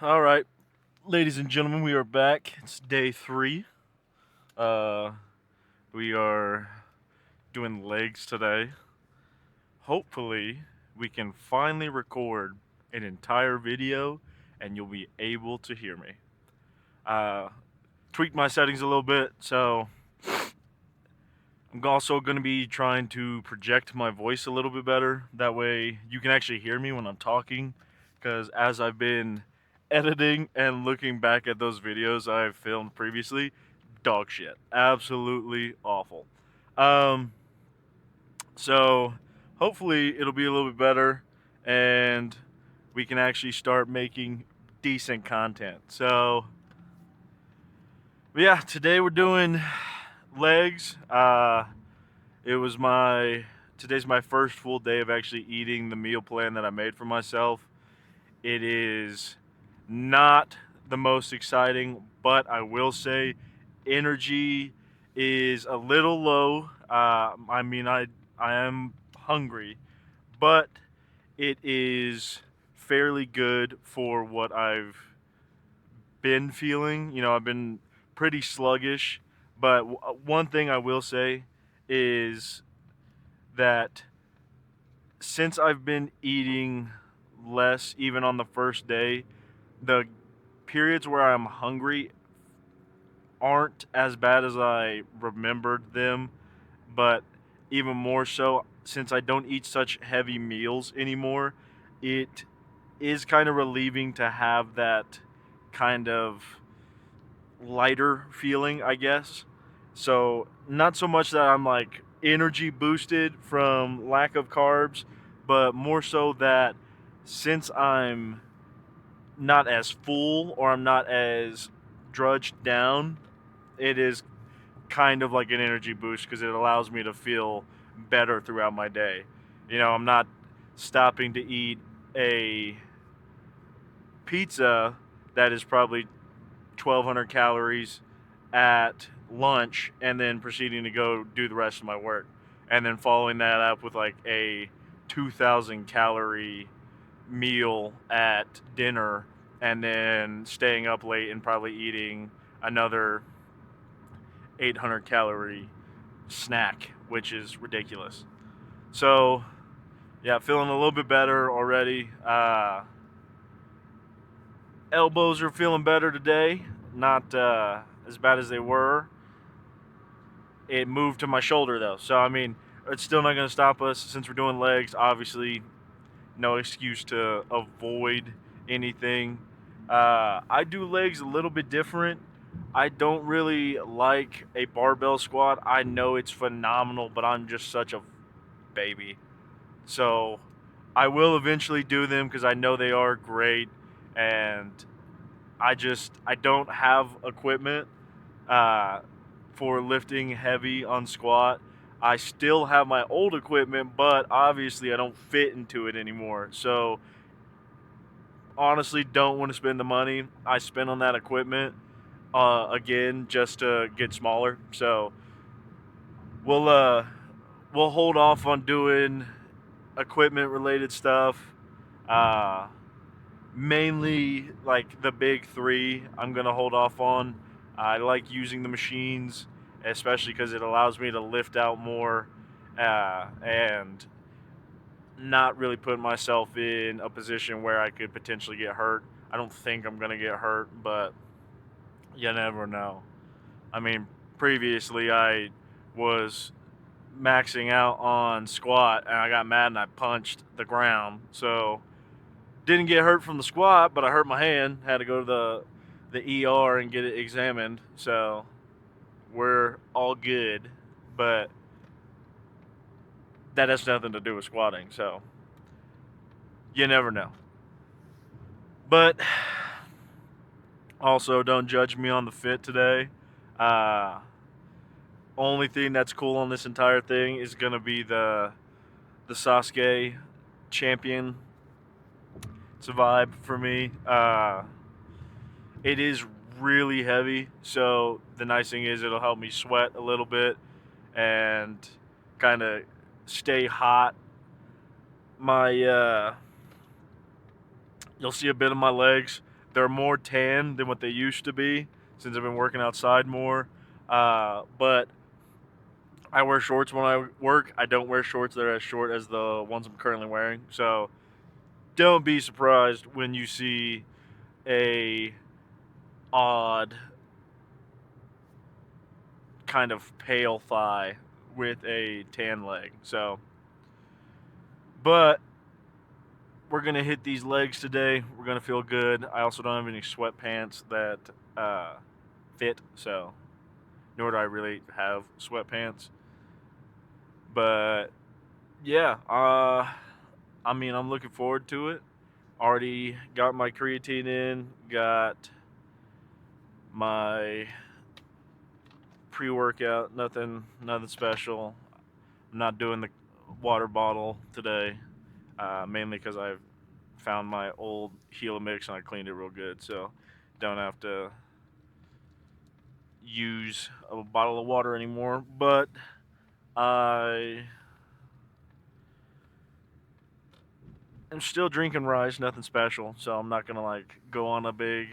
All right, ladies and gentlemen, we are back. It's day 3. Uh, we are doing legs today. Hopefully, we can finally record an entire video and you'll be able to hear me. Uh, Tweaked my settings a little bit, so I'm also going to be trying to project my voice a little bit better. That way, you can actually hear me when I'm talking. Because as I've been editing and looking back at those videos I've filmed previously, dog shit. Absolutely awful. Um, so hopefully it'll be a little bit better and we can actually start making decent content. But yeah, today we're doing legs. It was my Today's my first full day of actually eating the meal plan that I made for myself. It is not the most exciting, but I will say energy is a little low. I am hungry, but it is fairly good for what I've been feeling. I've been pretty sluggish, but one thing I will say is that since I've been eating less, even on the first day, the periods where I'm hungry aren't as bad as I remembered them, but even more so since I don't eat such heavy meals anymore, it is kind of relieving to have that kind of lighter feeling, I guess. So, not so much that I'm like energy boosted from lack of carbs, but more so that since I'm not as full or I'm not as drudged down, it is kind of like an energy boost because it allows me to feel better throughout my day. I'm not stopping to eat a pizza that is probably 1,200 calories at lunch and then proceeding to go do the rest of my work. And then following that up with like a 2,000 calorie meal at dinner and then staying up late and probably eating another 800 calorie snack, which is ridiculous. So, yeah, feeling a little bit better already. Elbows are feeling better today, not as bad as they were. It moved to my shoulder though, so I mean, it's still not going to stop us since we're doing legs. Obviously, no excuse to avoid anything. I do legs a little bit different. I don't really like a barbell squat. I know it's phenomenal, but I'm just such a baby. So I will eventually do them because I know they are great, and I don't have equipment uh, for lifting heavy on squat. I still have my old equipment, but obviously I don't fit into it anymore. So honestly, don't want to spend the money I spent on that equipment again just to get smaller. So we'll uh, we'll hold off on doing equipment related stuff. Uh, Mainly like the big 3 I'm gonna hold off on. I like using the machines, especially because it allows me to lift out more and not really put myself in a position where I could potentially get hurt. I don't think I'm gonna get hurt, but you never know. I mean, previously I was maxing out on squat and I got mad and I punched the ground. So didn't get hurt from the squat, but I hurt my hand. Had to go to the ER and get it examined. So we're all good, but that has nothing to do with squatting. So you never know. But also, don't judge me on the fit today. Uh, Only thing that's cool on this entire thing is gonna be the Sasuke champion. It's a vibe for me. It is really heavy, so the nice thing is it'll help me sweat a little bit and kind of stay hot. My You'll see a bit of my legs. they're more tan than what they used to be since I've been working outside more. But I wear shorts when I work. I don't wear shorts that are as short as the ones I'm currently wearing. So don't be surprised when you see a odd kind of pale thigh with a tan leg. So, but we're gonna hit these legs today. We're gonna feel good. I also don't have any sweatpants that fit, so nor do I really have sweatpants. But yeah, I mean, I'm looking forward to it. Already got my creatine in, got my pre-workout, nothing special. I'm not doing the water bottle today, mainly because I've found my old Gila mix and I cleaned it real good, so don't have to use a bottle of water anymore. But I am still drinking rice, nothing special, so I'm not gonna like go on a big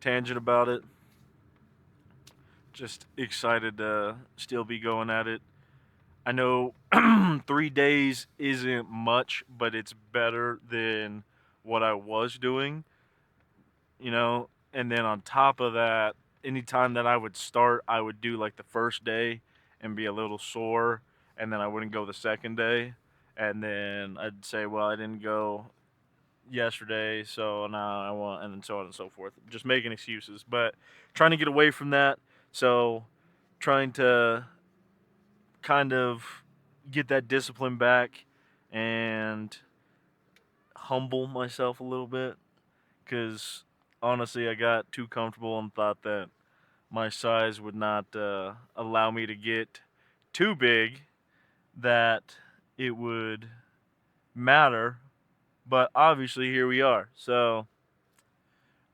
tangent about it. Just excited to still be going at it. I know 3 days isn't much, but it's better than what I was doing, you know. And then on top of that, anytime that I would start, I would do like the first day and be a little sore, and then I wouldn't go the second day. And then I'd say, well, I didn't go yesterday, so now I want, and then so on and so forth. Just making excuses, but trying to get away from that. So trying to kind of get that discipline back and humble myself a little bit, because honestly, I got too comfortable and thought that my size would not allow me to get too big, that it would matter. But obviously, here we are. So,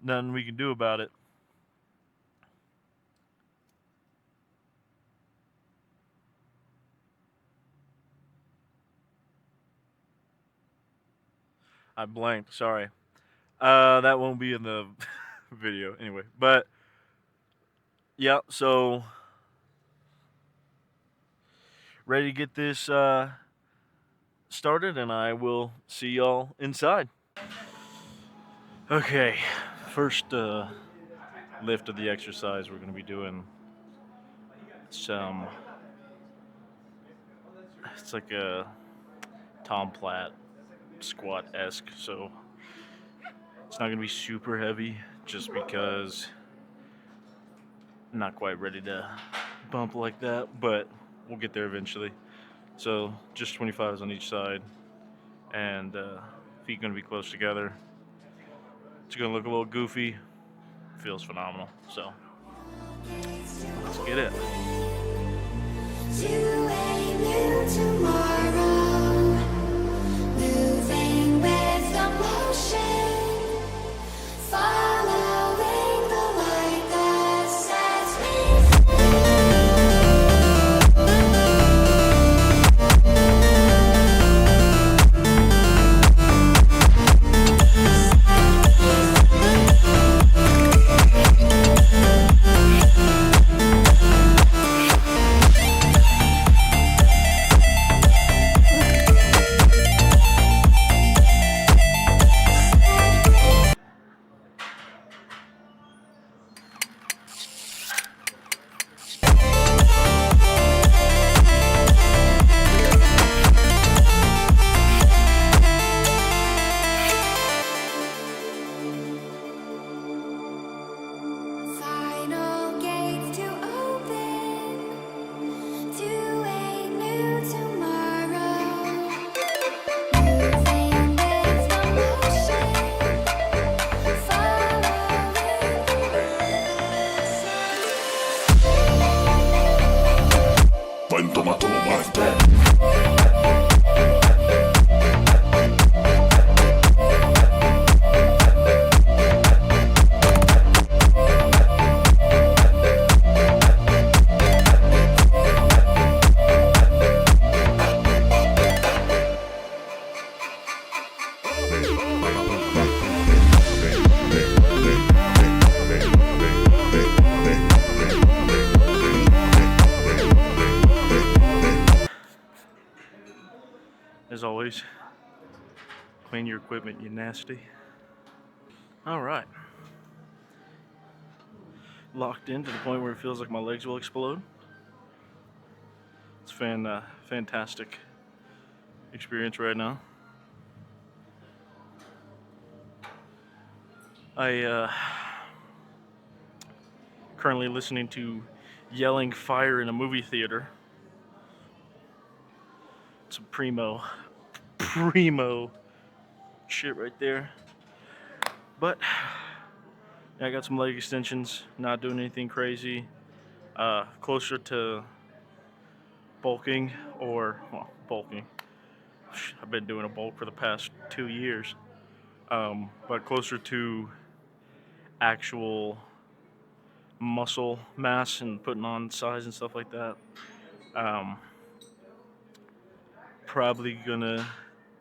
nothing we can do about it. I blanked. Sorry. That won't be in the video anyway. But, yeah, so ready to get this started, and I will see y'all inside. Okay, first lift of the exercise, we're going to be doing some, it's like a Tom Platt squat-esque, so it's not going to be super heavy just because I'm not quite ready to bump like that, but we'll get there eventually. So just 25s on each side, and feet going to be close together. It's going to look a little goofy, feels phenomenal, so let's get it. To a new tomorrow, moving with the motion, following the light that sets me Clean your equipment, you nasty. All right. Locked in to the point where it feels like my legs will explode. It's fantastic experience right now. I currently listening to Yelling Fire in a movie theater. It's a primo shit right there. But yeah, I got some leg extensions, not doing anything crazy. Closer to bulking bulking. I've been doing a bulk for the past 2 years. But closer to actual muscle mass and putting on size and stuff like that. Probably gonna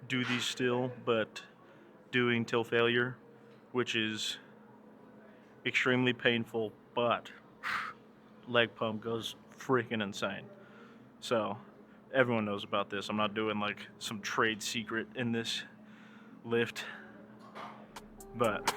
do these still, but doing till failure, which is extremely painful, but leg pump goes freaking insane. So everyone knows about this. I'm not doing like some trade secret in this lift, but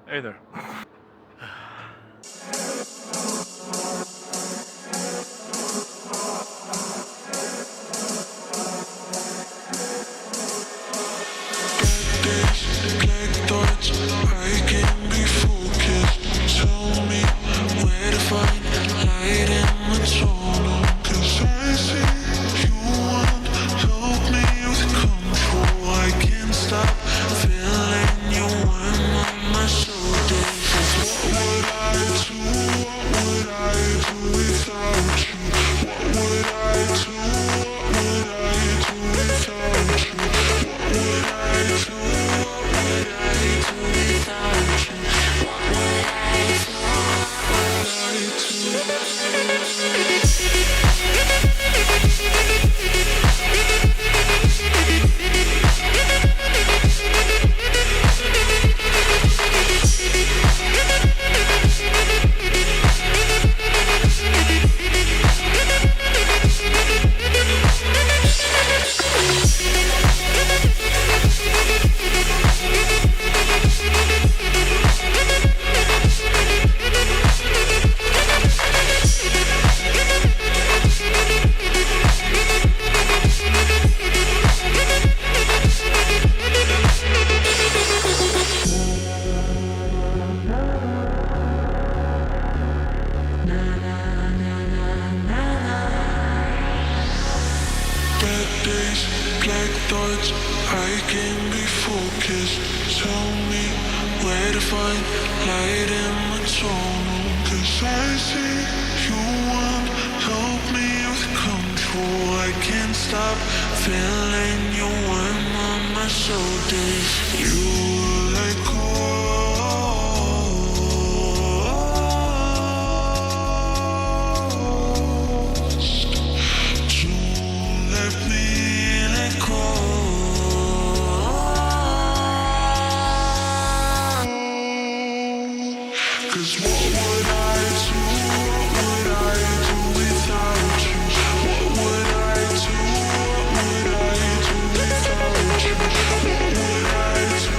hey there. Feeling you on my shoulders. Bad days, black thoughts, I can be focused. Tell me where to find light in my tunnel. Cause I see you want help me with control. I can't stop feeling you when on my shoulders. You like ghost. Don't let me let go. Cause what would I do? What would I do without you? What would I do? What would I do without you? What would I do?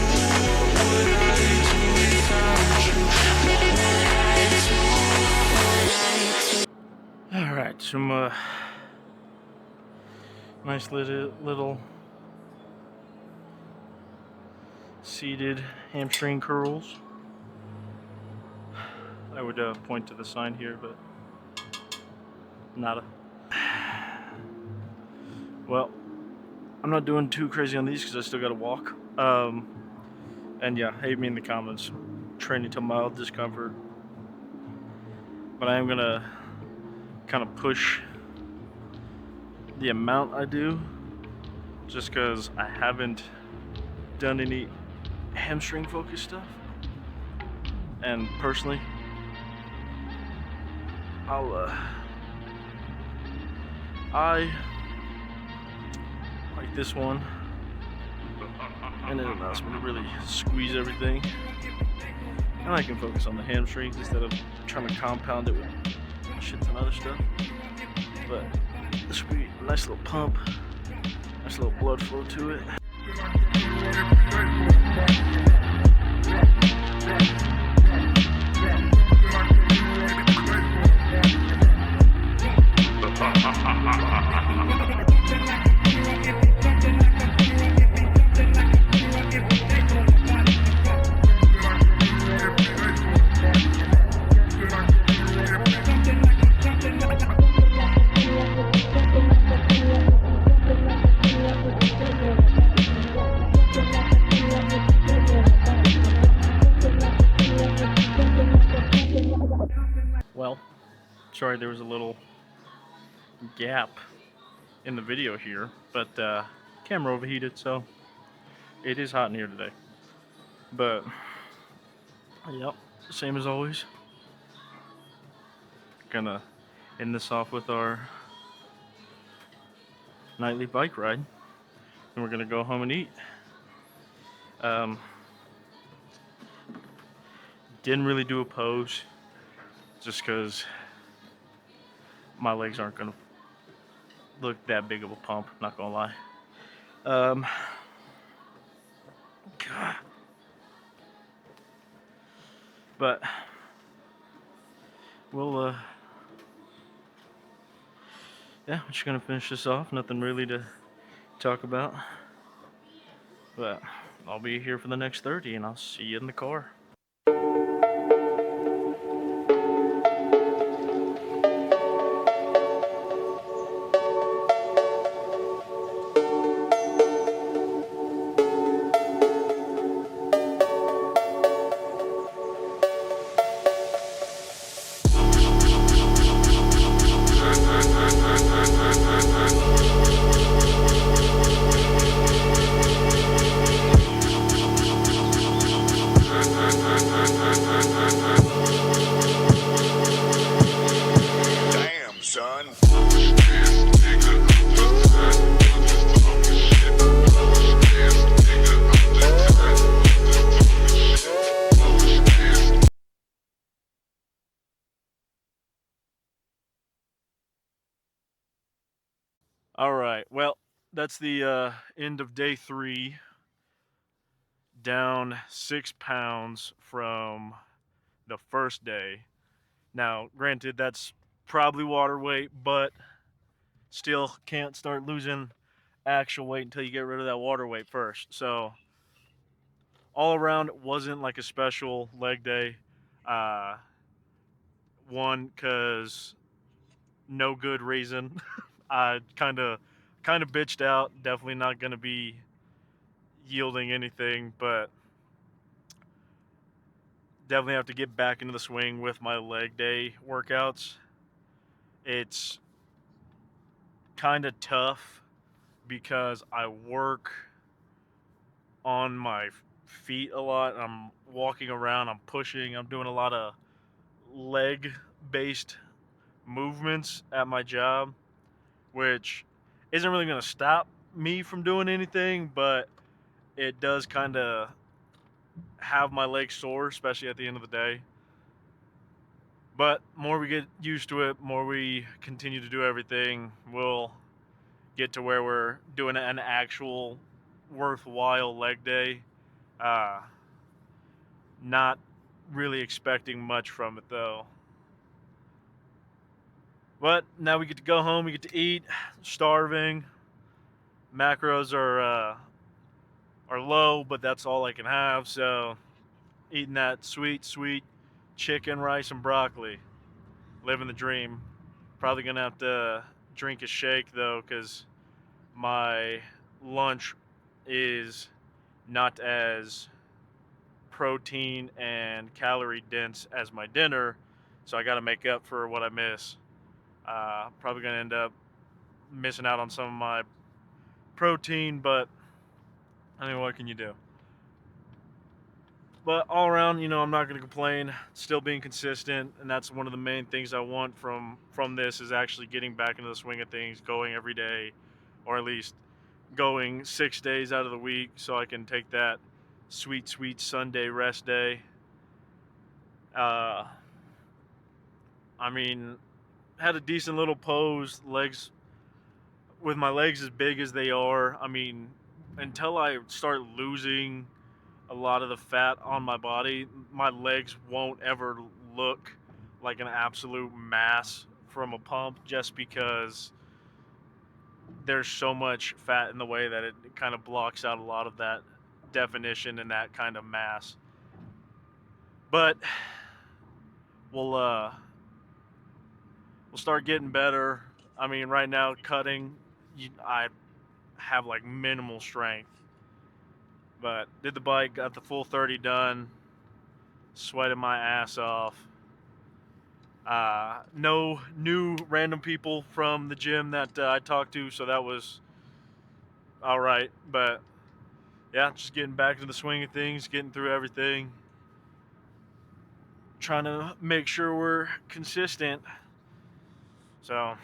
What would I do without you? What would I do? All right, some nice little seated hamstring curls. I would point to the sign here, but nada. Well, I'm not doing too crazy on these because I still got to walk. And yeah, hate me in the comments. Training to mild discomfort, but I am gonna kind of push the amount I do, just because I haven't done any hamstring focused stuff, and personally, I like this one, and it allows me to really squeeze everything, and I can focus on the hamstrings instead of trying to compound it with a shit ton of other stuff. But this would be a nice little pump, nice little blood flow to it. Well, sorry there was a little gap in the video here, but camera overheated, so it is hot in here today. But yep, same as always. Gonna end this off with our nightly bike ride, and we're gonna go home and eat. Didn't really do a pose, just because my legs aren't gonna look that big of a pump, not gonna lie. God. But we'll yeah, we're just gonna finish this off. Nothing really to talk about, but I'll be here for the next 30, and I'll see you in the car. Damn, son. All right, well, that's the end of day 3. Down 6 pounds from the first day. Now, granted, that's probably water weight, but still can't start losing actual weight until you get rid of that water weight first. So all around, it wasn't like a special leg day. One, because no good reason. I kind of kind of bitched out. Definitely not going to be yielding anything, but definitely have to get back into the swing with my leg day workouts. It's kind of tough because I work on my feet a lot. I'm walking around, I'm pushing, I'm doing a lot of leg based movements at my job, which isn't really going to stop me from doing anything, but it does kind of have my legs sore, especially at the end of the day. But more we get used to it, more we continue to do everything, we'll get to where we're doing an actual worthwhile leg day. Uh, Not really expecting much from it though. But now we get to go home, we get to eat. Starving. Macros are low, but that's all I can have. So eating that sweet, sweet chicken, rice, and broccoli. Living the dream. Probably gonna have to drink a shake though, because my lunch is not as protein and calorie dense as my dinner, so I got to make up for what I miss. Probably gonna end up missing out on some of my protein, but I mean, what can you do? But all around, I'm not gonna complain. Still being consistent, and that's one of the main things I want from this is actually getting back into the swing of things, going every day, or at least going 6 days out of the week, so I can take that sweet, sweet Sunday rest day. Uh, I mean, had a decent little pose, legs with my legs as big as they are. I mean, until I start losing a lot of the fat on my body, my legs won't ever look like an absolute mass from a pump, just because there's so much fat in the way that it kind of blocks out a lot of that definition and that kind of mass. But we'll uh we'll start getting better. I mean, right now cutting, I have like minimal strength, but did the bike, got the full 30 done, sweating my ass off. No new random people from the gym that I talked to, so that was all right. But yeah, just getting back into the swing of things, getting through everything, trying to make sure we're consistent. So,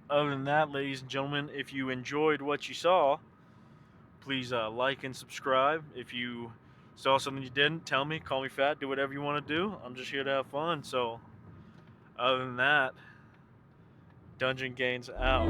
other than that, ladies and gentlemen, if you enjoyed what you saw, please like and subscribe. If you saw something you didn't, tell me, call me fat, do whatever you want to do. I'm just here to have fun. So, other than that, Dungeon Gains out.